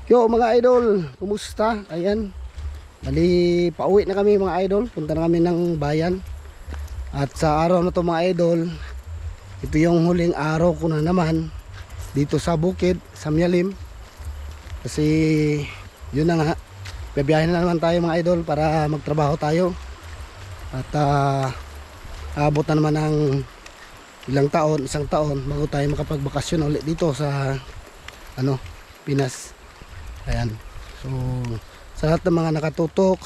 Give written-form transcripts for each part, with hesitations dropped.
Yo mga idol, kumusta? Ayan, bali pauwi na kami mga idol. Punta na kami ng bayan. At sa araw na to mga idol, ito yung huling araw ko na naman dito sa bukid, sa Mialim. Kasi yun na nga, bibiyahin na naman tayo mga idol para magtrabaho tayo. At abot na naman ng isang taon bago tayo makapagbakasyon ulit dito sa Pinas. Ayan. So sa lahat ng mga nakatutok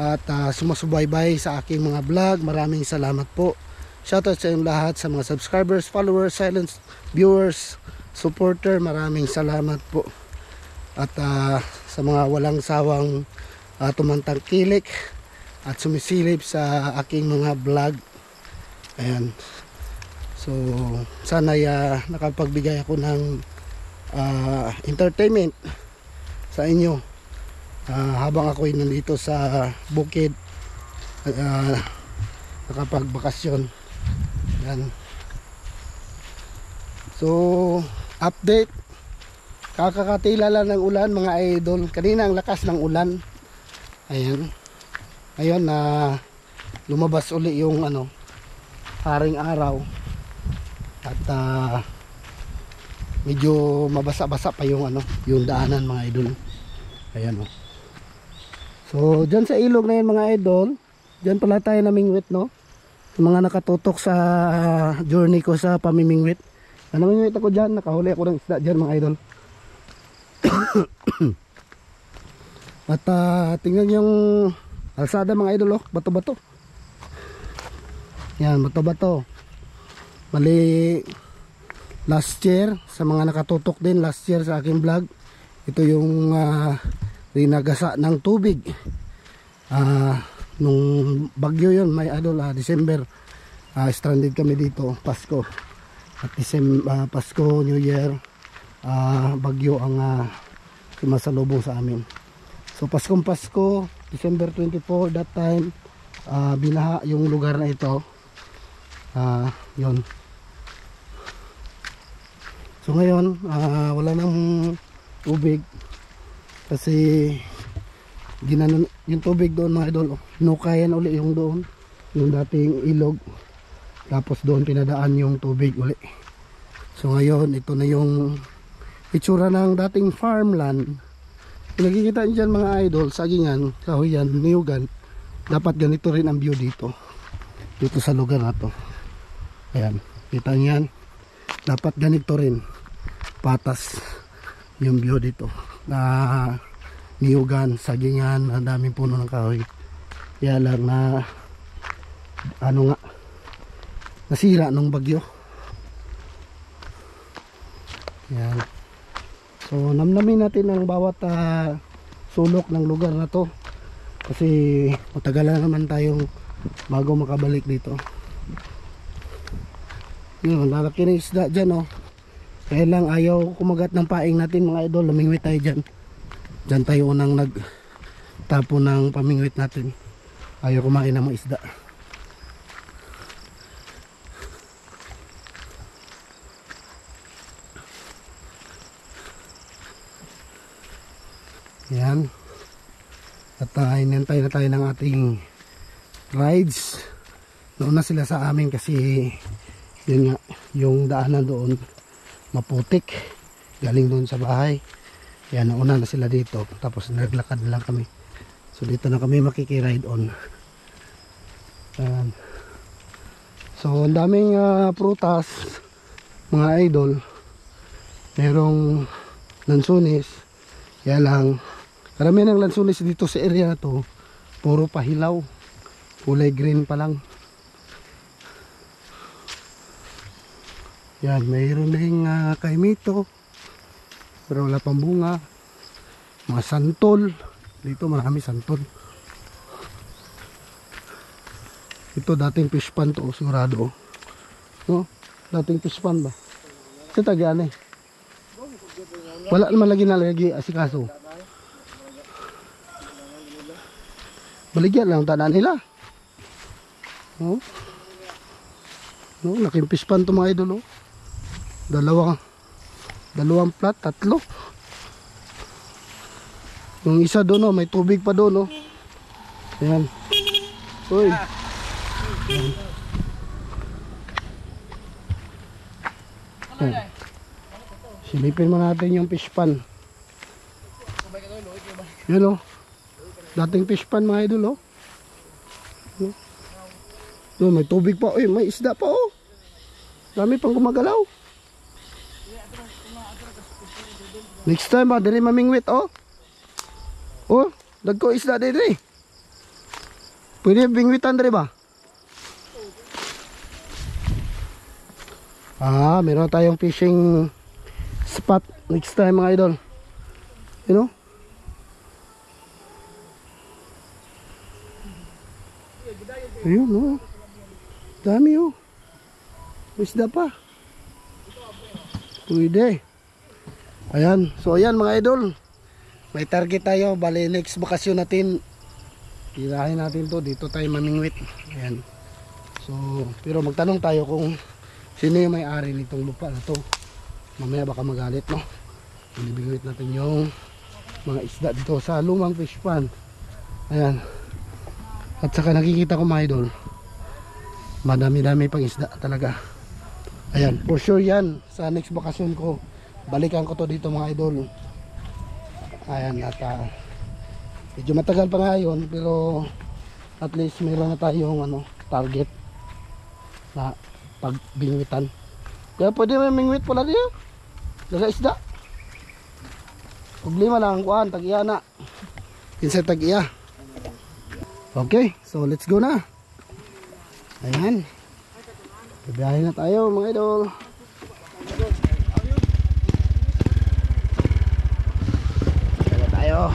at sumusubaybay sa aking mga vlog, maraming salamat po. Shoutout sa inyong lahat, sa mga subscribers, followers, silent viewers, supporter, maraming salamat po. At sa mga walang sawang tumantangkilik at sumisilip sa aking mga vlog. Ayan. So sana nakapagbigay ako ng entertainment sa inyo habang ako'y nandito sa bukid, nakapagbakasyon. Yan. So update, kakakatila lang ng ulan mga idol. Kanina ang lakas ng ulan. Ayan. Ngayon lumabas uli yung haring araw at medyo mabasa-basa pa yung yung daanan mga idol. Ayan So dyan sa ilog na yun mga idol, dyan pala tayo namingwit sa mga nakatutok sa journey ko sa pamimingwit. Namingwit ako dyan, nakahuli ako ng isda dyan mga idol. At tingnan yung alsada mga idol, bato-bato. Yan, bato-bato. Mali last year, sa mga nakatutok din last year sa aking vlog, ito yung rinagasa ng tubig nung bagyo yun may December. Stranded kami dito Pasko at Pasko, New Year, bagyo ang sumasalubong sa amin. So Paskong Pasko, December 24, that time binaha yung lugar na ito. Yun. So ngayon wala nang tubig kasi yung tubig doon mga idol, nukayan uli yung doon, yung dating ilog, tapos doon pinadaan yung tubig uli. So ngayon ito na yung itsura ng dating farmland. Nakikita nyo dyan mga idol, sagingan, kahoyan, niyugan. Dapat ganito rin ang view dito sa lugar na to. Ayan, kita nyo yan, dapat ganito rin, patas yung view dito na niyugan, sagingan, ang daming puno ng kahoy. Kaya lang nasira nung bagyo. Yan. So namnamin natin ang bawat sulok ng lugar na to kasi matagal na naman tayong bago makabalik dito. Yun, lalaki na isda dyan kaya lang ayaw kumagat ng paing natin mga idol. Lumingwit tayo dyan. Dyan tayo unang nagtapo ng pamingwit natin. Ayaw kumain ng mga isda. Yan. At inantay na tayo ng ating rides. Nauna sila sa amin kasi yun nga, yung daanan doon maputik galing doon sa bahay. Yan, nauna na sila dito, tapos naglakad na lang kami. So dito na kami makikiride on. So ang daming prutas mga idol. Merong lansunis. Kaya lang karamihan ng lansunis dito sa area na to puro pahilaw, kulay green pa lang. Yan, mayroon ding kaimito pero wala pang bunga. Mga santol dito, marami santol. Ito dating fish pan to, sigurado dating fish pan ba ito tagaan wala naman lagi nalagi asikaso. Baligyan lang tanan nila. Laking fish pan to mga idol. Dalawang plat, tatlo. Yung isa doon, oh, may tubig pa doon, oh. Ayan. Uy. Ayan. Ayan. Silipin mo natin yung fish pan. Yan, oh. Dating fish pan, mga idol, oh. Doon, may tubig pa. Uy, may isda pa, oh. Dami pang gumagalaw. Next time, dali mamingwit, oh. Oh, dagko isda dito, eh. Pwede bingwitan dali ba? Meron tayong fishing spot next time, mga idol. You know? Ayun, oh. Dami, oh. Isda pa. Pwede. Ayan. So, ayan, mga idol. May target tayo. Bali, next bakasyon natin. Tirahin natin to. Dito tayo mamingwit. Ayan. So, pero magtanong tayo kung sino yung may-ari nitong lupa na to. Mamaya baka magalit, no? Binibingwit natin yung mga isda dito sa lumang fish pond. Ayan. At saka nakikita ko, mga idol, madami-dami pang isda talaga. Ayan, for sure yan. Sa next bakasyon ko, balikan ko to dito, mga idol. Ayan, at medyo matagal pa nga yun, pero at least mayroon na tayong target na pagbingwitan. Kaya pwede may mingwit pala diyo. Daga isda. Problema lang ang kuhan, tag-iya na. Kinsa tag-iya. Okay, so let's go na. Ayan. Bibiyahin na tayo, mga idol. Bibiyahin na tayo.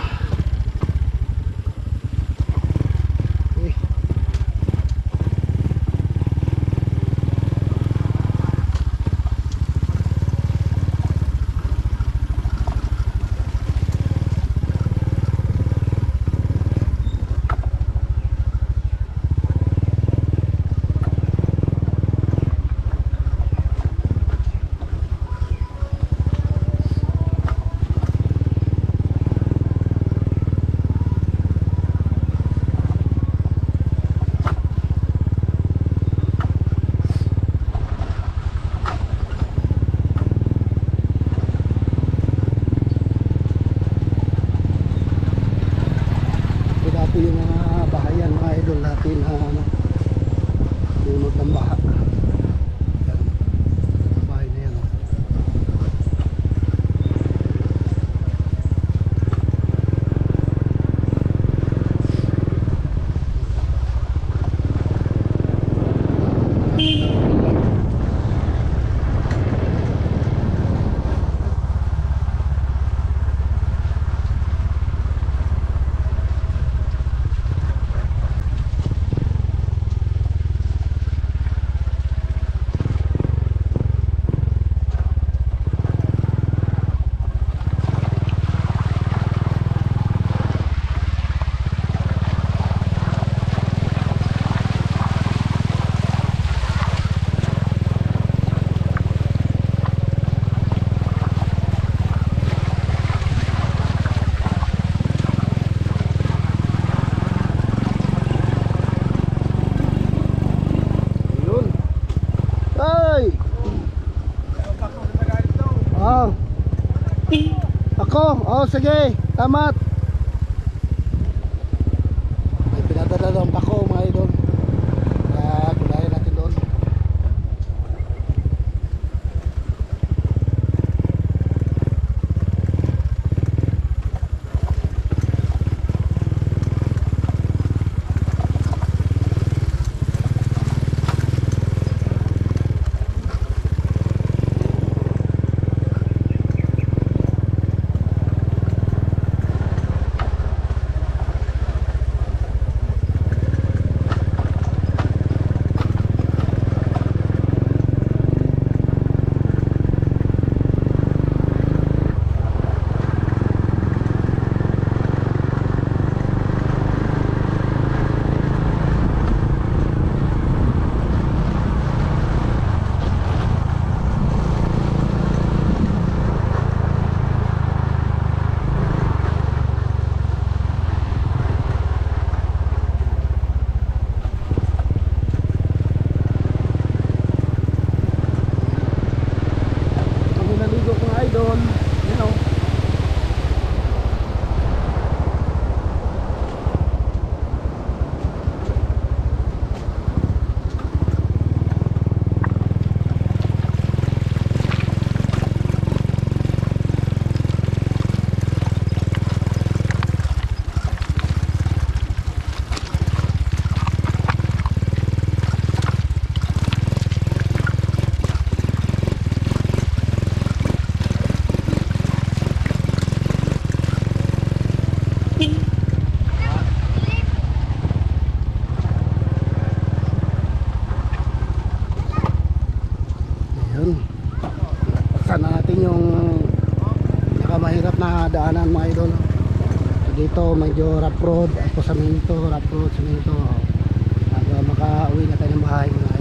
Yung mga bahayan, mga idol natin na dunod ng baha. Yan. Bahay na yan, oh. Oh, sige, tamat. May pinadala lang bako, mga idol. Gulayan natin doon. daanan mga idol. Dito medyo rough road, at po rough road, semento. Makauwi na tayo ng bahay mga